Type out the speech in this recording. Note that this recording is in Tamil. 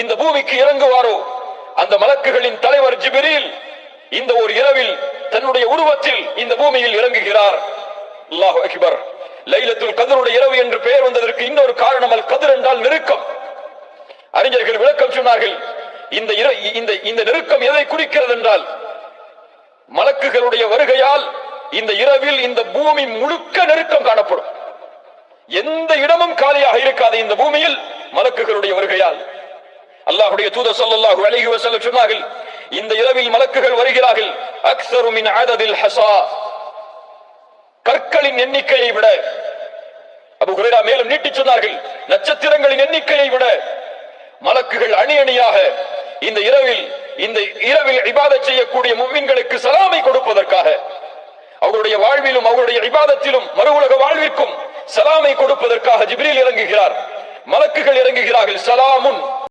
இந்த பூமிக்கு இறங்குவாரோ அந்த மலக்குகளின் தலைவர் ஜிப்ரீல் இந்த ஒரு இரவில் தன்னுடைய உருவத்தில் இந்த பூமியில் இறங்குகிறார். அல்லாஹு அக்பர். லைலத்துல் கத்ருடைய இரவு என்று பெயர் வந்ததற்கு இன்னொரு காரணம் அல் கத்ர் என்றால் நெருக்கம். அறிஞர்கள் விளக்கம் சொன்னார்கள். இந்த நெருக்கம் எதை குறிக்கிறது என்றால் மலக்குகளுடைய வருகையால் இந்த இரவில் இந்த பூமி முழுக்க நெருக்கம் காணப்படும். எந்த இடமும் காலியாக இருக்காது இந்த பூமியில் மலக்குகளுடைய வருகையால். அல்லாஹ்வுடைய தூதர் ஸல்லல்லாஹு அலைஹி வஸல்லம் சொன்னார்கள், இந்த இரவில் மலக்குகள் வருகிறார்கள் அக்ஸரு மின் அததில் ஹஸா, கற்களின் எண்ணிக்கையை விட. அபூ ஹுரைரா மேலும் நீட்டி சொன்னார்கள், நட்சத்திரங்களின் எண்ணிக்கையை விட மலக்குகள் அணி அணியாக இந்த இரவில் இபாதத் செய்யக்கூடிய முஃமின்களுக்கு சலாமை கொடுப்பதற்காக, அவருடைய வாழ்விலும் அவருடைய இபாதத்திலும் மறு உலக வாழ்விற்கும் சலாமை கொடுப்பதற்காக ஜிப்ரீல் இறங்குகிறார். மலக்குகள் இறங்குகிறார்கள். சலாமுன்